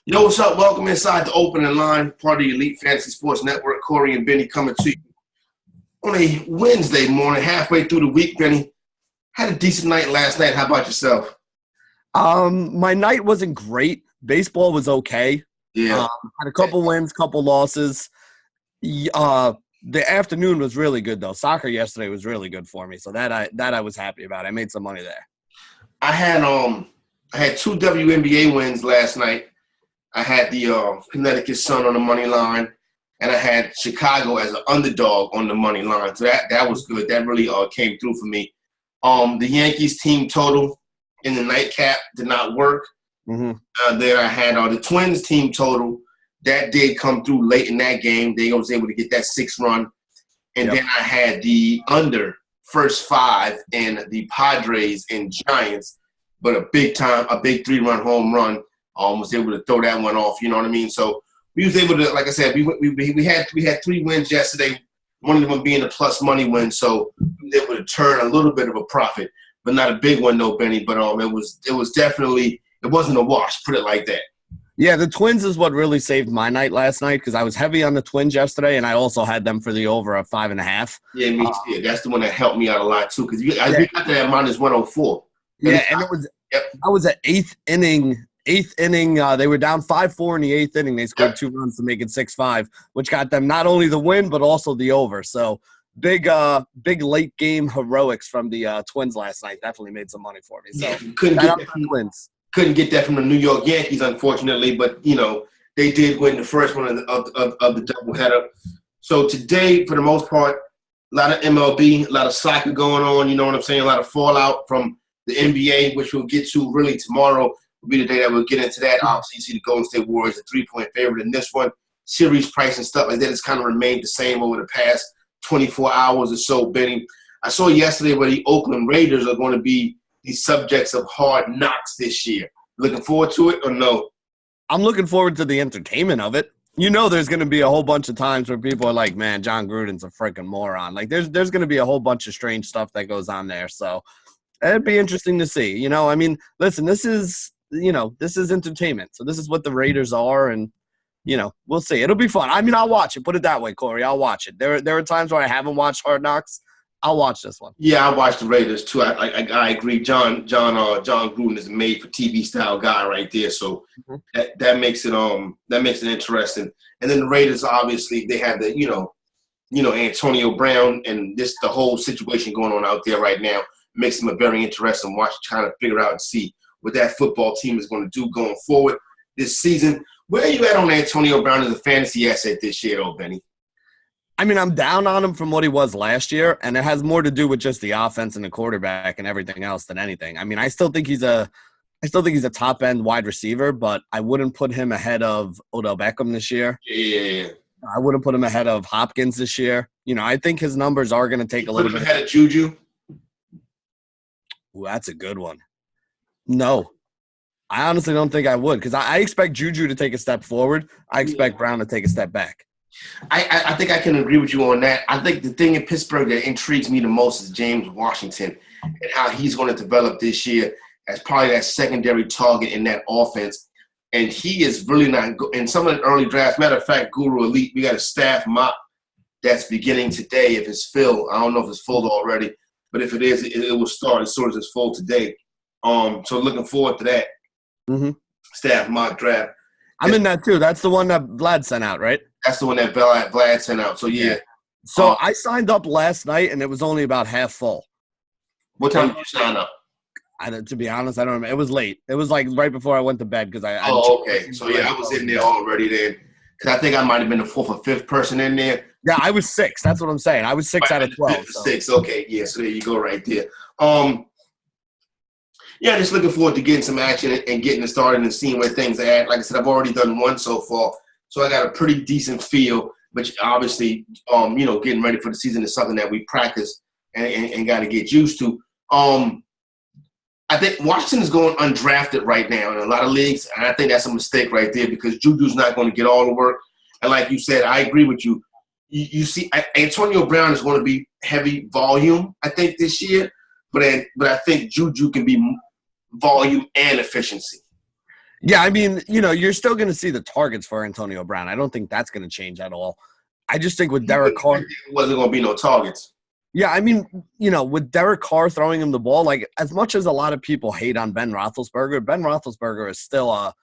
Yo, what's up? Welcome inside the opening line, part of the Elite Fantasy Sports Network. Corey and Benny coming to you on a Wednesday morning, halfway through the week. Benny, had a decent night last night. How about yourself? My night wasn't great. Baseball was okay. Yeah. Had a couple wins, couple losses. The afternoon was really good though. Soccer yesterday was really good for me, so that I was happy about. I made some money there. I had two WNBA wins last night. I had the Connecticut Sun on the money line, and I had Chicago as an underdog on the money line. So that was good. That really came through for me. The Yankees team total in the nightcap did not work. Mm-hmm. There I had the Twins team total. That did come through late in that game. They was able to get that 6-run. And then I had the under first 5 in the Padres and Giants, but a big 3-run home run. Was able to throw that one off, you know what I mean? So we was able to, like I said, we had 3 wins yesterday, one of them being a plus money win. So we was able to turn a little bit of a profit, but not a big one, no, Benny. But it was definitely, it wasn't a wash, put it like that. Yeah, the Twins is what really saved my night last night because I was heavy on the Twins yesterday, and I also had them for the over of 5.5. Yeah, me too. Yeah, that's the one that helped me out a lot too because we got that at minus 104. Yeah, and it was I was at eighth inning. They were down 5-4 in the 8th inning. They scored 2 runs to make it 6-5, which got them not only the win but also the over. So big late game heroics from the Twins last night. Definitely made some money for me. So couldn't get that from the New York Yankees, unfortunately. But they did win the first one of the doubleheader. So today, for the most part, a lot of MLB, a lot of soccer going on. You know what I'm saying? A lot of fallout from the NBA, which we'll get to really tomorrow. Will be the day that we'll get into that. Obviously, you see the Golden State Warriors, a 3-point favorite in this one. Series price and stuff like that has kind of remained the same over the past 24 hours or so, Benny. I saw yesterday where the Oakland Raiders are going to be the subjects of hard knocks this year. Looking forward to it or no? I'm looking forward to the entertainment of it. There's going to be a whole bunch of times where people are like, man, John Gruden's a freaking moron. Like, there's going to be a whole bunch of strange stuff that goes on there. So it'd be interesting to see. Listen, this is entertainment. So this is what the Raiders are, and, we'll see. It'll be fun. I'll watch it. Put it that way, Corey. I'll watch it. There are times where I haven't watched Hard Knocks. I'll watch this one. Yeah, I watched the Raiders too. I agree. John Gruden is a made-for-TV style guy right there. So that makes it interesting. And then the Raiders, obviously, they have the Antonio Brown and the whole situation going on out there right now makes them a very interesting watch, trying to figure out and see what that football team is going to do going forward this season. Where are you at on Antonio Brown as a fantasy asset this year, though, Benny? I'm down on him from what he was last year, and it has more to do with just the offense and the quarterback and everything else than anything. I still think he's a top end wide receiver, but I wouldn't put him ahead of Odell Beckham this year. Yeah. I wouldn't put him ahead of Hopkins this year. I think his numbers are going to take a little bit ahead of Juju. Ooh, that's a good one. No, I honestly don't think I would because I expect Juju to take a step forward. I expect Brown to take a step back. I think I can agree with you on that. I think the thing in Pittsburgh that intrigues me the most is James Washington and how he's going to develop this year as probably that secondary target in that offense. And he is really not – in some of the early drafts, matter of fact, Guru Elite, we got a staff mock that's beginning today. If it's full, I don't know if it's full already, but if it is, it will start as soon as it's full today. So looking forward to that staff mock draft. I'm in that too. That's the one that Vlad sent out, right? That's the one that Vlad sent out. So, yeah. So I signed up last night, and it was only about half full. What time did you sign up? To be honest, I don't remember. It was late. It was like right before I went to bed because I okay. So, yeah, I was in there already then because I think I might have been the 4th or 5th person in there. Yeah, I was 6. That's what I'm saying. I was 6 out of 12. 6. Okay. Yeah, so there you go right there. Yeah, just looking forward to getting some action and getting it started and seeing where things are at. Like I said, I've already done one so far, so I got a pretty decent feel. But obviously, getting ready for the season is something that we practice and got to get used to. I think Washington is going undrafted right now in a lot of leagues, and I think that's a mistake right there because Juju's not going to get all the work. And like you said, I agree with you. You see, Antonio Brown is going to be heavy volume, I think, this year. But I think Juju can be volume and efficiency. Yeah, I mean, you're still going to see the targets for Antonio Brown. I don't think that's going to change at all. I just think with Derek Carr, it wasn't going to be no targets. Yeah, I mean, with Derek Carr throwing him the ball, like as much as a lot of people hate on Ben Roethlisberger is still a,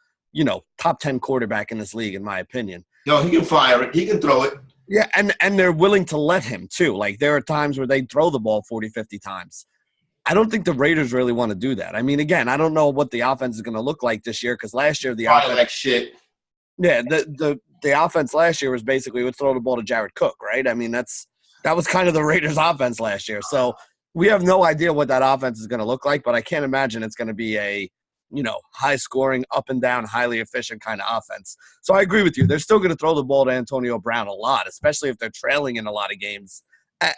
top 10 quarterback in this league, in my opinion. No, he can fire it. He can throw it. Yeah, and they're willing to let him too. Like there are times where they throw the ball 40, 50 times. I don't think the Raiders really want to do that. I mean, again, I don't know what the offense is going to look like this year because last year the offense like shit. Yeah, the offense last year was basically would throw the ball to Jared Cook, right? I mean, that was kind of the Raiders' offense last year. So we have no idea what that offense is going to look like, but I can't imagine it's going to be a high-scoring, up-and-down, highly efficient kind of offense. So I agree with you. They're still going to throw the ball to Antonio Brown a lot, especially if they're trailing in a lot of games,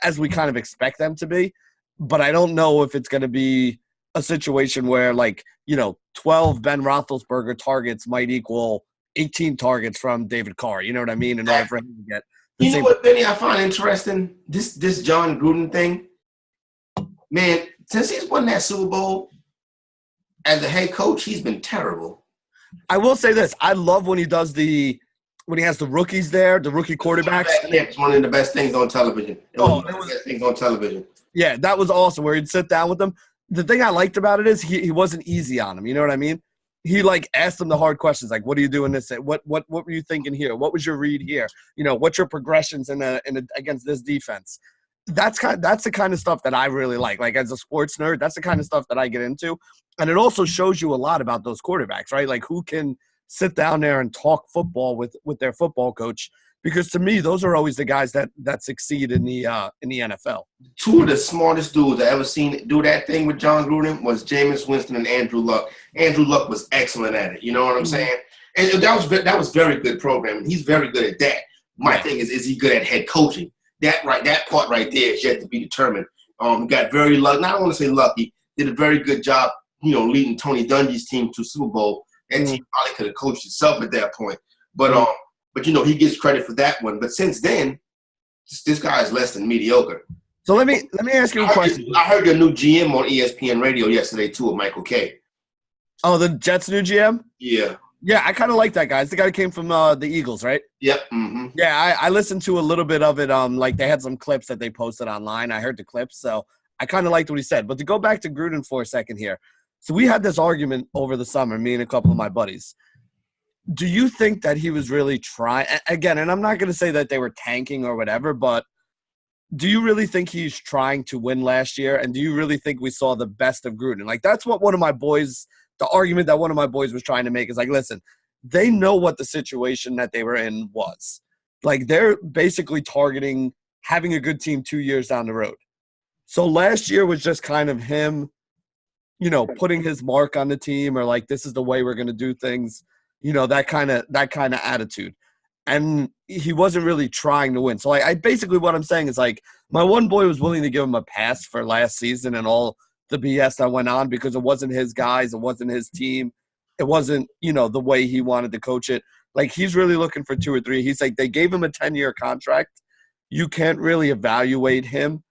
as we kind of expect them to be. But I don't know if it's going to be a situation where, 12 Ben Roethlisberger targets might equal 18 targets from David Carr. You know what I mean? In order for him to get You know what, Benny, I find interesting? This John Gruden thing. Man, since he's won that Super Bowl, as a head coach, he's been terrible. I will say this. I love when he has the rookies there, the rookie quarterbacks. It's one of the best things on television. It was one of the best things on television. Yeah, that was awesome, where he'd sit down with them. The thing I liked about it is he wasn't easy on them. You know what I mean? He asked them the hard questions, like, what are you doing this? What were you thinking here? What was your read here? What's your progressions against this defense? That's the kind of stuff that I really like. Like as a sports nerd, that's the kind of stuff that I get into. And it also shows you a lot about those quarterbacks, right? Like who can sit down there and talk football with their football coach. Because to me, those are always the guys that succeed in the NFL. Two of the smartest dudes I ever seen do that thing with John Gruden was Jameis Winston and Andrew Luck. Andrew Luck was excellent at it. You know what I'm saying? And that was very good programming. He's very good at that. My thing is he good at head coaching? That part right there is yet to be determined. Got very lucky. Not I want to say lucky. Did a very good job, leading Tony Dungy's team to Super Bowl. That team probably could have coached itself at that point. But he gets credit for that one. But since then, this guy is less than mediocre. So let me ask you a question. I heard your new GM on ESPN Radio yesterday too, with Michael Kay. Oh, the Jets' new GM? Yeah. Yeah, I kind of like that guy. It's the guy that came from the Eagles, right? Yep. Mm-hmm. Yeah, I listened to a little bit of it. They had some clips that they posted online. I heard the clips, so I kind of liked what he said. But to go back to Gruden for a second here. So we had this argument over the summer, me and a couple of my buddies. Do you think that he was really trying – again, and I'm not going to say that they were tanking or whatever, but do you really think he's trying to win last year? And do you really think we saw the best of Gruden? Like, that's what one of my boys – the argument that one of my boys was trying to make is like, listen, they know what the situation that they were in was. Like, they're basically targeting having a good team 2 years down the road. So last year was just kind of him, putting his mark on the team or like, this is the way we're going to do things. That kind of attitude. And he wasn't really trying to win. So I basically what I'm saying is like my one boy was willing to give him a pass for last season and all the BS that went on because it wasn't his guys. It wasn't his team. It wasn't, the way he wanted to coach it. Like he's really looking for 2 or 3. He's like, they gave him a 10-year contract. You can't really evaluate him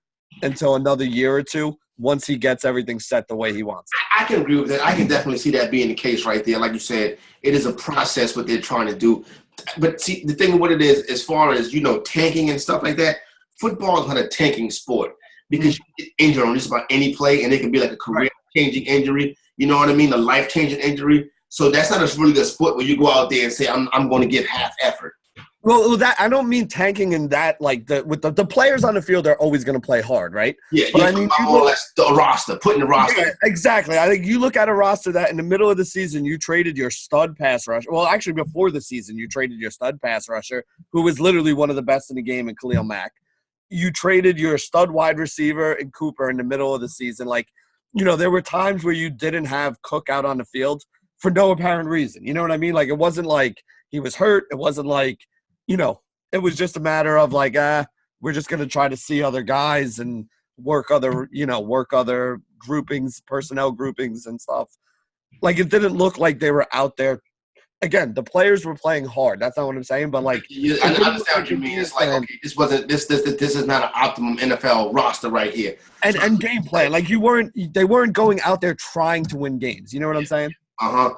until another year or two once he gets everything set the way he wants it. I can agree with that. I can definitely see that being the case right there. Like you said, it is a process what they're trying to do. But see, the thing of what it is, as far as, tanking and stuff like that, football is not a tanking sport because you get injured on just about any play, and it can be like a career-changing injury. You know what I mean? A life-changing injury. So that's not a really good sport where you go out there and say, I'm going to give half effort. Well, that I don't mean tanking in that like the players on the field are always going to play hard, right? Yeah, but I mean, more or less the roster, putting the roster. Yeah, exactly. I think you look at a roster that in the middle of the season you traded your stud pass rusher. Well, actually, before the season you traded your stud pass rusher, who was literally one of the best in the game, in Khalil Mack. You traded your stud wide receiver in Cooper in the middle of the season. Like, there were times where you didn't have Cook out on the field for no apparent reason. You know what I mean? Like, it wasn't like he was hurt. It wasn't like. It was just a matter of like, we're just going to try to see other guys and work other groupings, personnel groupings and stuff. Like, it didn't look like they were out there. Again, the players were playing hard. That's not what I'm saying, but like. I understand what you mean. It's like, okay, this is not an optimum NFL roster right here. And game plan. Like, they weren't going out there trying to win games. You know what I'm saying? Uh-huh.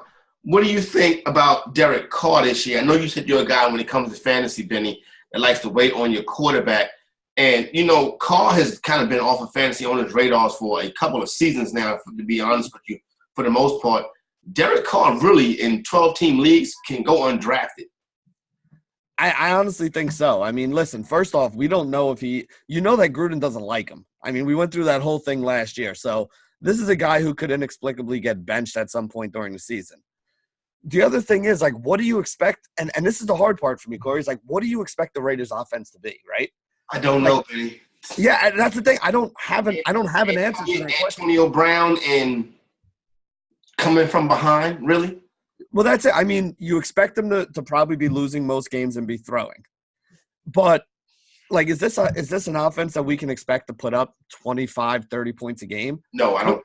What do you think about Derek Carr this year? I know you said you're a guy when it comes to fantasy, Benny, that likes to wait on your quarterback. And, Carr has kind of been off of fantasy on his radars for a couple of seasons now, to be honest with you, for the most part. Derek Carr really, in 12-team leagues, can go undrafted. I honestly think so. I mean, listen, first off, we don't know if that Gruden doesn't like him. I mean, we went through that whole thing last year. So this is a guy who could inexplicably get benched at some point during the season. The other thing is, like, what do you expect? And this is the hard part for me, Corey, is like, what do you expect the Raiders offense to be, right? I don't know, Benny. Yeah, that's the thing. I don't have an answer to that question. Antonio Brown and coming from behind, really? Well, that's it. I mean, you expect them to probably be losing most games and be throwing. But, like, is this an offense that we can expect to put up 25, 30 points a game? No, I don't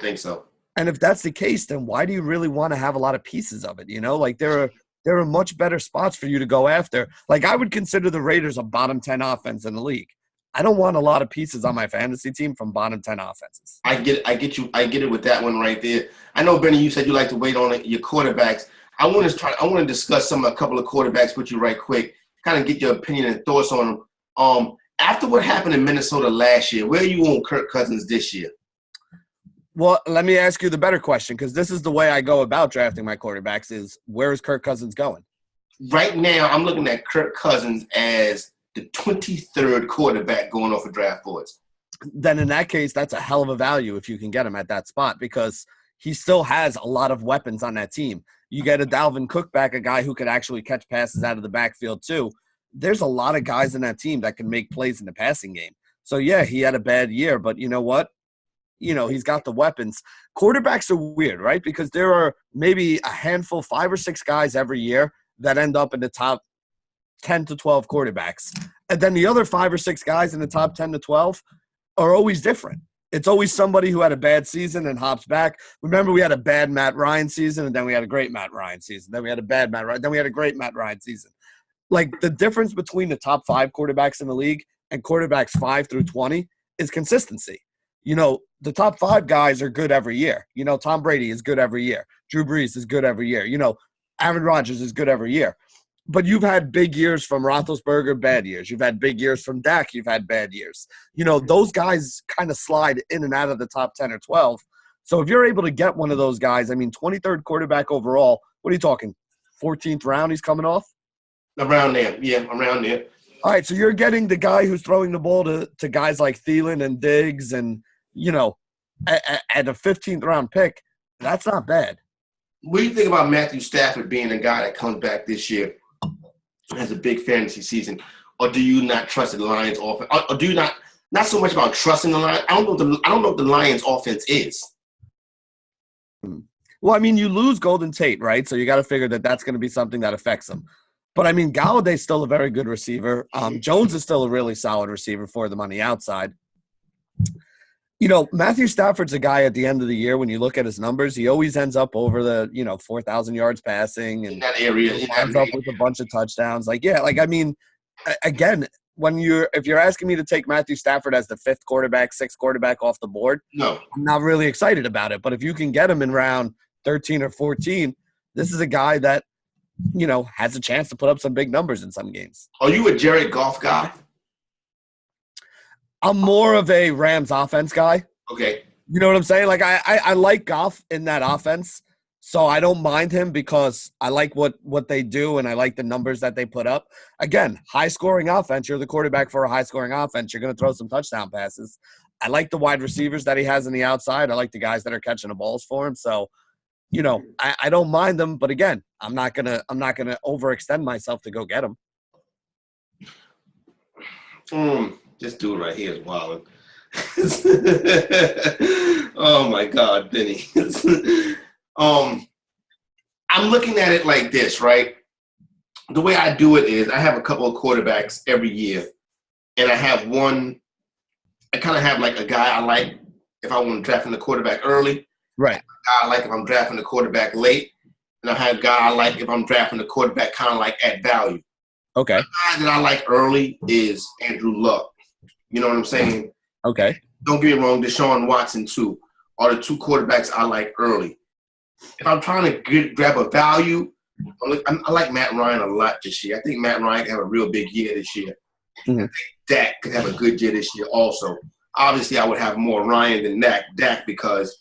think so. And if that's the case, then why do you really want to have a lot of pieces of it? Like, there are much better spots for you to go after. Like, I would consider the Raiders a bottom 10 offense in the league. I don't want a lot of pieces on my fantasy team from bottom 10 offenses. I get it with that one right there. I know, Benny, you said you like to wait on your quarterbacks. I want to discuss a couple of quarterbacks with you right quick, kind of get your opinion and thoughts on them. After what happened in Minnesota last year, where are you on Kirk Cousins this year? Well, let me ask you the better question, because this is the way I go about drafting my quarterbacks is, where is Kirk Cousins going? Right now, I'm looking at Kirk Cousins as the 23rd quarterback going off of draft boards. Then in that case, that's a hell of a value if you can get him at that spot, because he still has a lot of weapons on that team. You get a Dalvin Cook back, a guy who could actually catch passes out of the backfield too. There's a lot of guys in that team that can make plays in the passing game. So, yeah, he had a bad year, but you know what? He's got the weapons. Quarterbacks are weird, right? Because there are maybe a handful, 5 or 6 guys every year that end up in the top 10 to 12 quarterbacks. And then the other 5 or 6 guys in the top 10 to 12 are always different. It's always somebody who had a bad season and hops back. Remember, we had a bad Matt Ryan season, and then we had a great Matt Ryan season. Then we had a bad Matt Ryan. Then we had a great Matt Ryan season. Like, the difference between the top 5 quarterbacks in the league and quarterbacks 5 through 20 is consistency. The top 5 guys are good every year. Tom Brady is good every year. Drew Brees is good every year. Aaron Rodgers is good every year. But you've had big years from Roethlisberger, bad years. You've had big years from Dak, you've had bad years. Those guys kind of slide in and out of the top 10 or 12. So if you're able to get one of those guys, 23rd quarterback overall, what are you talking, 14th round he's coming off? Around there, yeah, around there. All right, so you're getting the guy who's throwing the ball to guys like Thielen and Diggs and, at a 15th round pick. That's not bad. What do you think about Matthew Stafford being a guy that comes back this year, has a big fantasy season, or do you not trust the Lions offense? Or do you not so much about trusting the Lions? I don't know what the Lions offense is. Well, you lose Golden Tate, right? So you got to figure that that's going to be something that affects them. But Galladay's still a very good receiver. Jones is still a really solid receiver for them on the outside. Matthew Stafford's a guy at the end of the year, when you look at his numbers, he always ends up over the, 4,000 yards passing and in that area. He ends up with a bunch of touchdowns. Again, if you're asking me to take Matthew Stafford as the 5th quarterback, 6th quarterback off the board, no, I'm not really excited about it. But if you can get him in round 13 or 14, this is a guy that, has a chance to put up some big numbers in some games. Are you a Jared Goff guy? I'm more of a Rams offense guy. Okay. You know what I'm saying? I like Goff in that offense, so I don't mind him because I like what they do and I like the numbers that they put up. Again, high-scoring offense. You're the quarterback for a high-scoring offense. You're going to throw some touchdown passes. I like the wide receivers that he has on the outside. I like the guys that are catching the balls for him. So, I don't mind them. But again, I'm not gonna overextend myself to go get him. This dude right here is wild. Oh my God, Benny. I'm looking at it like this, right? The way I do it is I have a couple of quarterbacks every year, and I have one. I kind of have like a guy I like if I want to draft in the quarterback early. Right. A guy I like if I'm drafting the quarterback late, and I have a guy I like if I'm drafting the quarterback kind of like at value. Okay. The guy that I like early is Andrew Luck. You know what I'm saying? Okay. Don't get me wrong, Deshaun Watson too are the 2 quarterbacks I like early. if I'm trying to grab a value, I like Matt Ryan a lot this year. I think Matt Ryan can have a real big year this year. Mhm. I think Dak could have a good year this year also. Obviously, I would have more Ryan than Dak because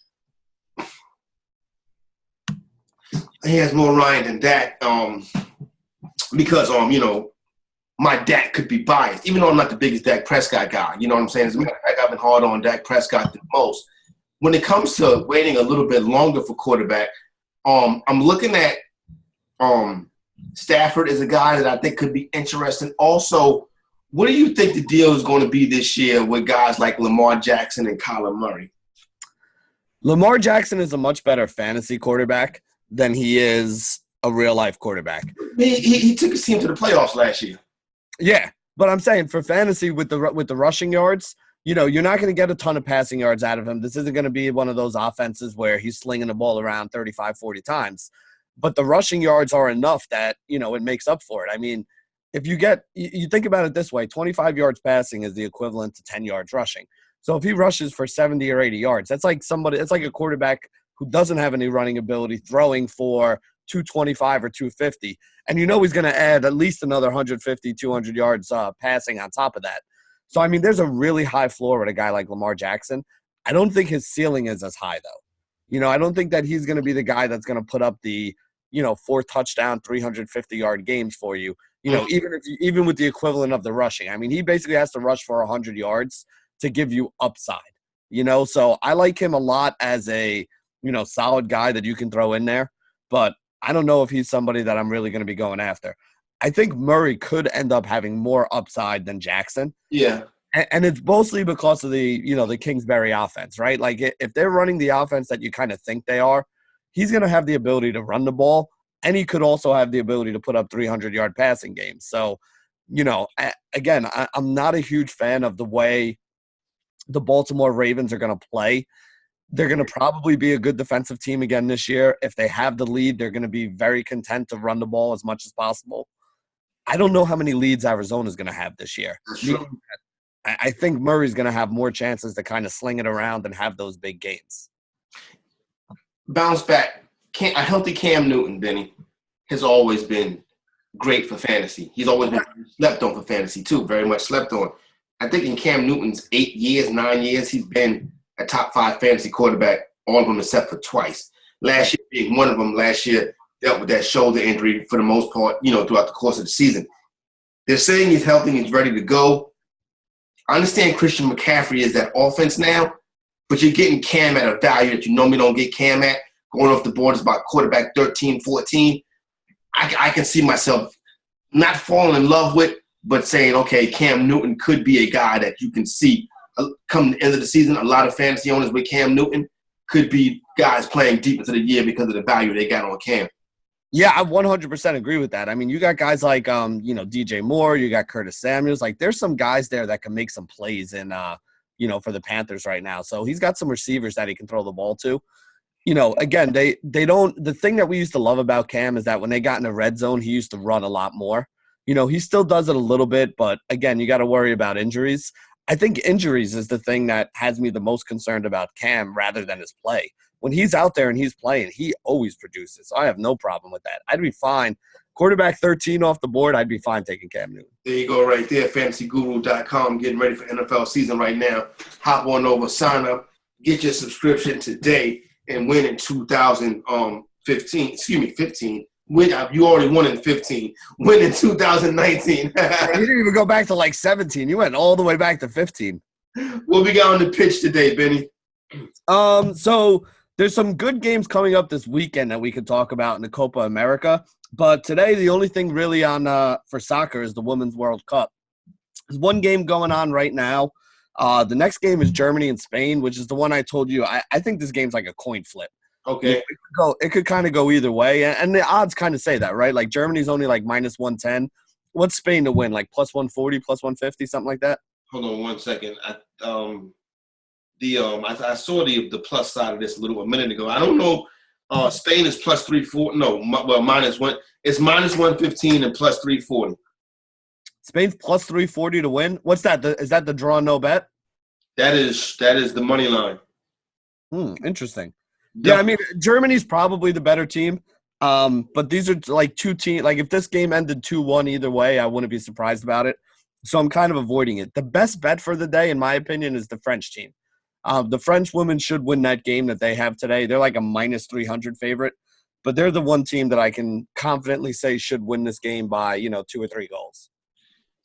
he has more Ryan than Dak. Because my Dak could be biased, even though I'm not the biggest Dak Prescott guy. You know what I'm saying? As a matter of fact, I've been hard on Dak Prescott the most. When it comes to waiting a little bit longer for quarterback, I'm looking at Stafford as a guy that I think could be interesting. Also, what do you think the deal is going to be this year with guys like Lamar Jackson and Kyler Murray? Lamar Jackson is a much better fantasy quarterback than he is a real-life quarterback. He took his team to the playoffs last year. Yeah, but I'm saying for fantasy with the rushing yards, you're not going to get a ton of passing yards out of him. This isn't going to be one of those offenses where he's slinging the ball around 35, 40 times. But the rushing yards are enough that, it makes up for it. I mean, if you think about it this way, 25 yards passing is the equivalent to 10 yards rushing. So if he rushes for 70 or 80 yards, it's like a quarterback who doesn't have any running ability throwing for 225 or 250. And he's going to add at least another 150, 200 yards passing on top of that. So, I mean, there's a really high floor with a guy like Lamar Jackson. I don't think his ceiling is as high, though. I don't think that he's going to be the guy that's going to put up the, 4 touchdown, 350-yard games for you, even with the equivalent of the rushing. I mean, he basically has to rush for 100 yards to give you upside, So I like him a lot as a, solid guy that you can throw in there. But I don't know if he's somebody that I'm really going to be going after. I think Murray could end up having more upside than Jackson. Yeah. And it's mostly because of the Kingsbury offense, right? Like if they're running the offense that you kind of think they are, he's going to have the ability to run the ball, and he could also have the ability to put up 300-yard passing games. So, again, I'm not a huge fan of the way the Baltimore Ravens are going to play. They're going to probably be a good defensive team again this year. If they have the lead, they're going to be very content to run the ball as much as possible. I don't know how many leads Arizona is going to have this year. Sure. I think Murray's going to have more chances to kind of sling it around and have those big games. Bounce back. A healthy Cam Newton, Benny, has always been great for fantasy. He's always been slept on for fantasy, too, very much slept on. I think in Cam Newton's 9 years, he's been a top 5 fantasy quarterback, all of them except for twice. Last year being one of them, last year dealt with that shoulder injury for the most part, throughout the course of the season. They're saying he's healthy, he's ready to go. I understand Christian McCaffrey is that offense now, but you're getting Cam at a value that you normally don't get Cam at. Going off the board is about quarterback 13, 14. I can see myself not falling in love with, but saying, okay, Cam Newton could be a guy that you can see come the end of the season. A lot of fantasy owners with Cam Newton could be guys playing deep into the year because of the value they got on Cam. Yeah, I 100% agree with that. I mean, you got guys like, DJ Moore, you got Curtis Samuels. Like, there's some guys there that can make some plays in, for the Panthers right now. So he's got some receivers that he can throw the ball to. Again, they don't – the thing that we used to love about Cam is that when they got in the red zone, he used to run a lot more. He still does it a little bit, but, again, you got to worry about injuries. I think injuries is the thing that has me the most concerned about Cam rather than his play. When he's out there and he's playing, he always produces. So I have no problem with that. I'd be fine. Quarterback 13 off the board, I'd be fine taking Cam Newton. There you go right there, fantasyguru.com, getting ready for NFL season right now. Hop on over, sign up, get your subscription today, and win in 2015. You already won in 15. Win in 2019. You didn't even go back to like 17. You went all the way back to 15. What we got on the pitch today, Benny? So there's some good games coming up this weekend that we could talk about in the Copa America. But today, the only thing really on for soccer is the Women's World Cup. There's one game going on right now. The next game is Germany and Spain, which is the one I told you. I think this game's like a coin flip. Okay. It could kind of go either way. And the odds kind of say that, right? Like Germany's only like minus 110. What's Spain to win? Like plus 140, plus 150, something like that? Hold on 1 second. I saw the plus side of this a minute ago. I don't know. Spain is plus 340. No, minus 1. It's minus 115 and plus 340. Spain's plus 340 to win. What's that? Is that the draw no bet? That is the money line. Interesting. Yeah, I mean, Germany's probably the better team. But these are like two teams. Like if this game ended 2-1 either way, I wouldn't be surprised about it. So I'm kind of avoiding it. The best bet for the day, in my opinion, is the French team. The French women should win that game that they have today. They're like a minus 300 favorite, but they're the one team that I can confidently say should win this game by 2 or 3 goals.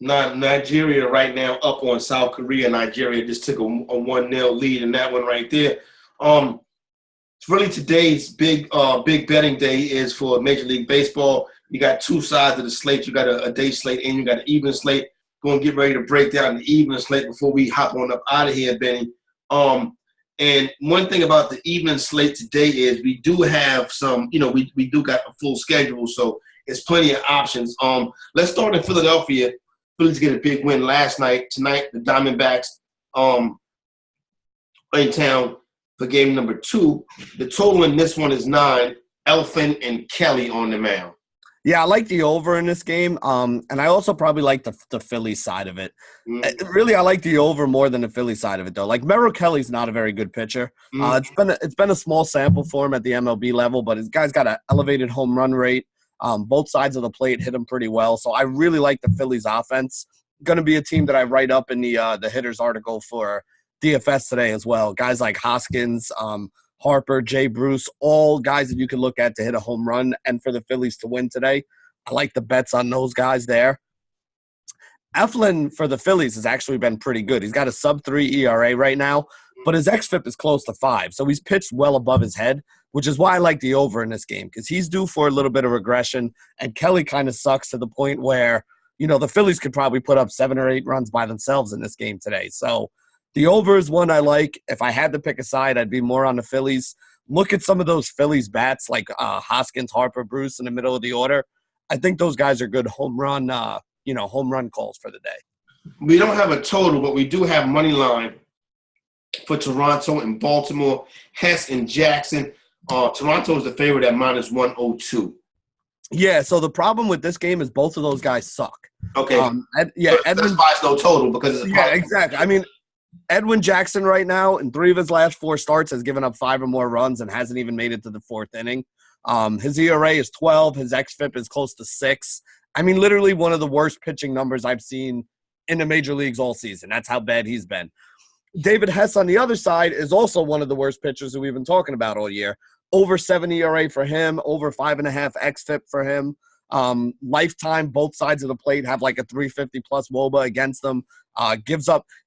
Nigeria right now up on South Korea. Nigeria just took a 1-0 lead in that one right there. It's really today's big betting day is for Major League Baseball. You got two sides of the slate. You got a day slate and you got an even slate. Going to get ready to break down the even slate before we hop on up out of here, Benny. And one thing about the evening slate today is we do have some, we do got a full schedule, so it's plenty of options. Let's start in Philadelphia. Phillies get a big win last night. Tonight, the Diamondbacks in town for game number 2. The total in this one is 9. Elfin and Kelly on the mound. Yeah, I like the over in this game, and I also probably like the Philly side of it. Really, I like the over more than the Philly side of it, though. Like Merrill Kelly's not a very good pitcher. It's been a small sample for him at the MLB level, but his guy's got an elevated home run rate. Both sides of the plate hit him pretty well, so I really like the Phillies offense. Going to be a team that I write up in the hitters article for DFS today as well. Guys like Hoskins, Harper, Jay Bruce, all guys that you can look at to hit a home run and for the Phillies to win today. I like the bets on those guys there. Eflin for the Phillies has actually been pretty good. He's got a sub-3 ERA right now, but his xFIP is close to 5, so he's pitched well above his head, which is why I like the over in this game because he's due for a little bit of regression, and Kelly kind of sucks to the point where, the Phillies could probably put up 7 or 8 runs by themselves in this game today. So the over is one I like. If I had to pick a side, I'd be more on the Phillies. Look at some of those Phillies bats like Hoskins, Harper, Bruce in the middle of the order. I think those guys are good home run calls for the day. We don't have a total, but we do have money line for Toronto and Baltimore, Hess and Jackson. Toronto is the favorite at minus 102. Yeah, so the problem with this game is both of those guys suck. Okay. Edwin, that's why it's no total because it's exactly. I mean, Edwin Jackson right now, in 3 of his last 4 starts, has given up 5 or more runs and hasn't even made it to the 4th inning. His ERA is 12. His xFIP is close to 6. I mean, literally one of the worst pitching numbers I've seen in the major leagues all season. That's how bad he's been. David Hess on the other side is also one of the worst pitchers that we've been talking about all year. Over 7 ERA for him, over 5.5 xFIP for him. Lifetime, both sides of the plate have like a 350-plus WOBA against them.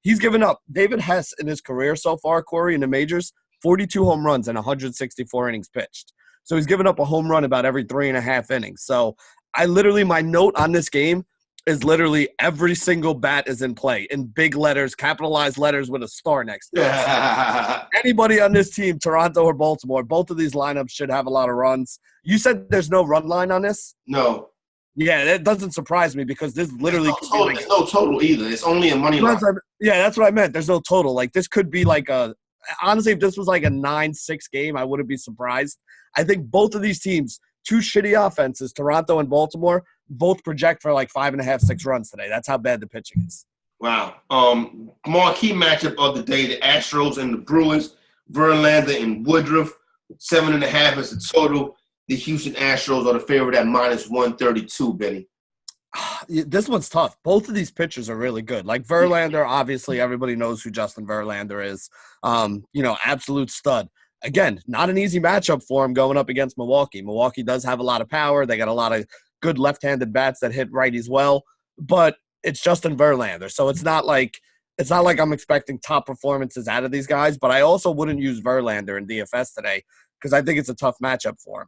He's given up, David Hess in his career so far, Corey, in the majors, 42 home runs and 164 innings pitched. So he's given up a home run about every 3.5 innings. So my note on this game is literally every single bat is in play in big letters, capitalized letters with a star next to it. Anybody on this team, Toronto or Baltimore, both of these lineups should have a lot of runs. You said there's no run line on this? No. Yeah, that doesn't surprise me because this literally there's no total either. It's only a money line. Yeah, that's what I meant. There's no total. Like this could be like honestly, if this was like a 9-6 game, I wouldn't be surprised. I think both of these teams, 2 shitty offenses, Toronto and Baltimore, both project for like 5.5, 6 runs today. That's how bad the pitching is. Wow. Marquee matchup of the day, the Astros and the Brewers, Verlander and Woodruff, 7.5 is the total. The Houston Astros are the favorite at minus 132, Benny. This one's tough. Both of these pitchers are really good. Like Verlander, obviously everybody knows who Justin Verlander is. Absolute stud. Again, not an easy matchup for him going up against Milwaukee. Milwaukee does have a lot of power. They got a lot of good left-handed bats that hit righties well, but it's Justin Verlander. So it's not like I'm expecting top performances out of these guys, but I also wouldn't use Verlander in DFS today because I think it's a tough matchup for him.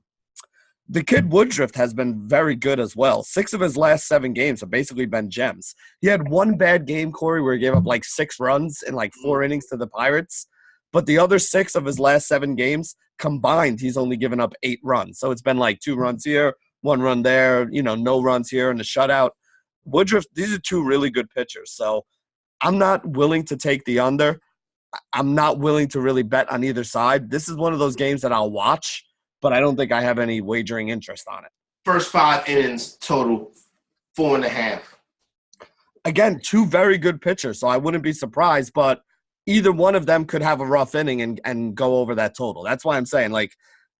The kid Woodruff has been very good as well. 6 of his last 7 games have basically been gems. He had one bad game, Corey, where he gave up like 6 runs in like 4 innings to the Pirates. But the other 6 of his last 7 games combined, he's only given up 8 runs. So it's been like 2 runs here, 1 run there, no runs here and a shutout. Woodruff, these are 2 really good pitchers. So I'm not willing to take the under. I'm not willing to really bet on either side. This is one of those games that I'll watch, but I don't think I have any wagering interest on it. First 5 innings total, 4.5. Again, 2 very good pitchers, so I wouldn't be surprised, but either one of them could have a rough inning and go over that total. That's why I'm saying, like,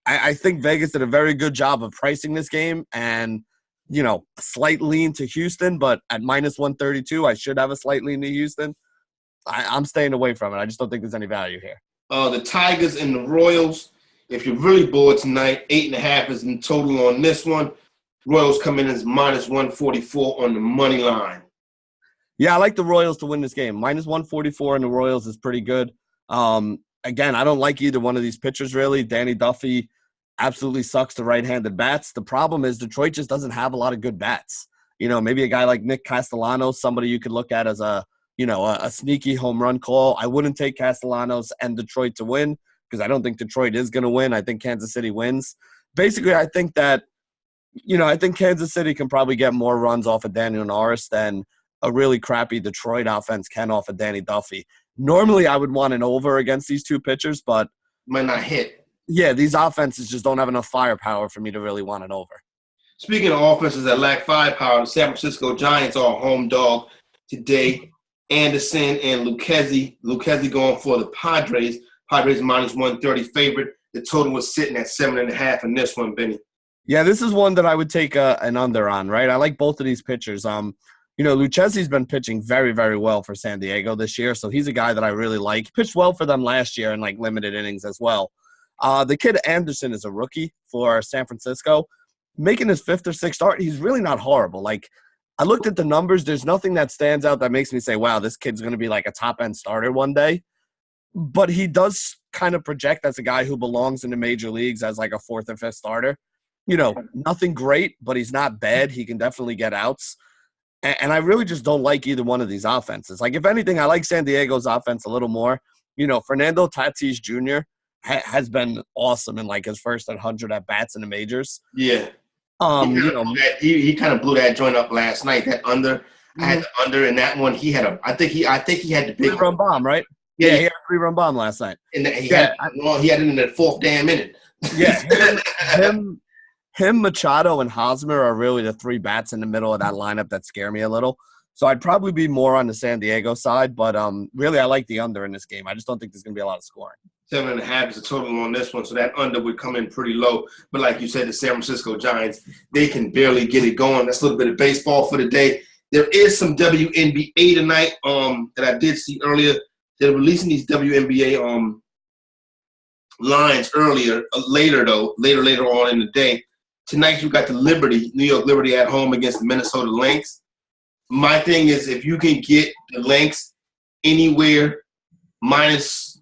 I think Vegas did a very good job of pricing this game and, a slight lean to Houston, but at minus 132, I should have a slight lean to Houston. I'm staying away from it. I just don't think there's any value here. The Tigers and the Royals, if you're really bored tonight, 8.5 is in total on this one. Royals come in as minus 144 on the money line. Yeah, I like the Royals to win this game. Minus 144 and the Royals is pretty good. Again, I don't like either one of these pitchers, really. Danny Duffy absolutely sucks to right-handed bats. The problem is Detroit just doesn't have a lot of good bats. Maybe a guy like Nick Castellanos, somebody you could look at as a sneaky home run call. I wouldn't take Castellanos and Detroit to win because I don't think Detroit is going to win. I think Kansas City wins. Basically, I think that, I think Kansas City can probably get more runs off of Daniel Norris than a really crappy Detroit offense can off of Danny Duffy. Normally, I would want an over against these two pitchers, but might not hit. Yeah, these offenses just don't have enough firepower for me to really want an over. Speaking of offenses that lack firepower, the San Francisco Giants are a home dog today. Anderson and Lucchesi. Lucchesi going for the Padres. Padres minus 130 favorite. The total was sitting at 7.5 in this one, Benny. Yeah, this is one that I would take an under on, right? I like both of these pitchers. Lucchesi's been pitching very, very well for San Diego this year, so he's a guy that I really like. He pitched well for them last year in limited innings as well. The kid Anderson is a rookie for San Francisco. Making his 5th or 6th start, he's really not horrible. I looked at the numbers. There's nothing that stands out that makes me say, wow, this kid's going to be a top-end starter one day. But he does kind of project as a guy who belongs in the major leagues as a 4th or 5th starter. Nothing great, but he's not bad. He can definitely get outs. And I really just don't like either one of these offenses. If anything, I like San Diego's offense a little more. Fernando Tatis Jr. has been awesome in his first 100 at-bats in the majors. Yeah. He kind of blew that joint up last night. That under, I had the under in that one. He had I think he had the big 3-run bomb, right? Yeah, he had a 3-run bomb last night. And he had it in the 4th damn minute. Yeah, him, Machado, and Hosmer are really the 3 bats in the middle of that lineup that scare me a little. So I'd probably be more on the San Diego side, but really I like the under in this game. I just don't think there's going to be a lot of scoring. 7.5 is the total on this one, so that under would come in pretty low. But like you said, the San Francisco Giants, they can barely get it going. That's a little bit of baseball for the day. There is some WNBA tonight that I did see earlier. They're releasing these WNBA lines later on in the day. Tonight you got the New York Liberty at home against the Minnesota Lynx. My thing is if you can get the Lynx anywhere minus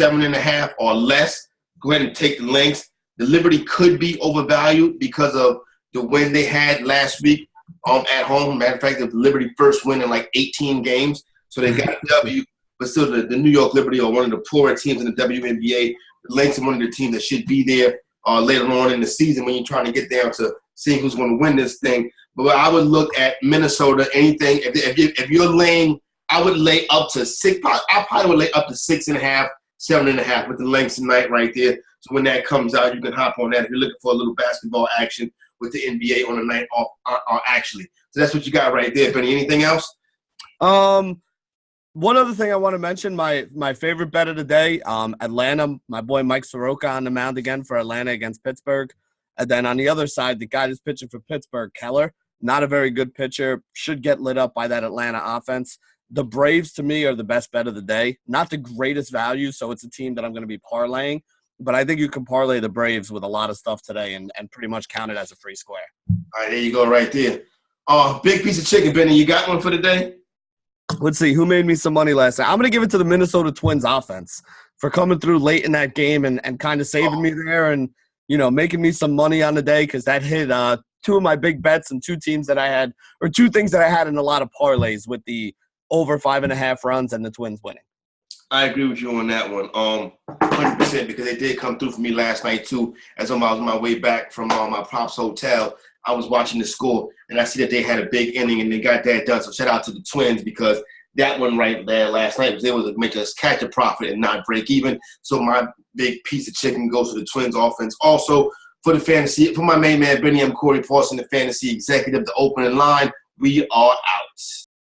7.5 or less, go ahead and take the Lynx. The Liberty could be overvalued because of the win they had last week at home. Matter of fact, the Liberty first win in 18 games, so they got a W. But still, the New York Liberty are one of the poorer teams in the WNBA. The Lynx are one of the teams that should be there later on in the season when you're trying to get down to seeing who's going to win this thing. But I would look at Minnesota. Anything if you're laying, I would lay up to 6. I probably would lay up to 6.5, 7.5 with the Lynx tonight right there. So when that comes out, you can hop on that if you're looking for a little basketball action with the NBA on the night off. Actually, so that's what you got right there. Benny, anything else? One other thing I want to mention, my favorite bet of the day, Atlanta, my boy Mike Soroka on the mound again for Atlanta against Pittsburgh. And then on the other side, the guy that's pitching for Pittsburgh, Keller, not a very good pitcher, should get lit up by that Atlanta offense. The Braves, to me, are the best bet of the day. Not the greatest value, so it's a team that I'm going to be parlaying. But I think you can parlay the Braves with a lot of stuff today and pretty much count it as a free square. All right, there you go right there. Big piece of chicken, Benny. You got one for the day? Let's see. Who made me some money last night? I'm going to give it to the Minnesota Twins offense for coming through late in that game and kind of saving me there and, making me some money on the day because that hit 2 of my big bets and 2 teams that I had – or 2 things that I had in a lot of parlays with the over 5.5 runs and the Twins winning. I agree with you on that one, 100%, because they did come through for me last night too. As I was on my way back from my Props Hotel, I was watching the score, and I see that they had a big inning, and they got that done. So shout out to the Twins because that one right there last night was able to make us catch a profit and not break even. So my big piece of chicken goes to the Twins offense. Also, for the fantasy, for my main man, Benny M. Corey Parson, the fantasy executive, the opening line, we are out.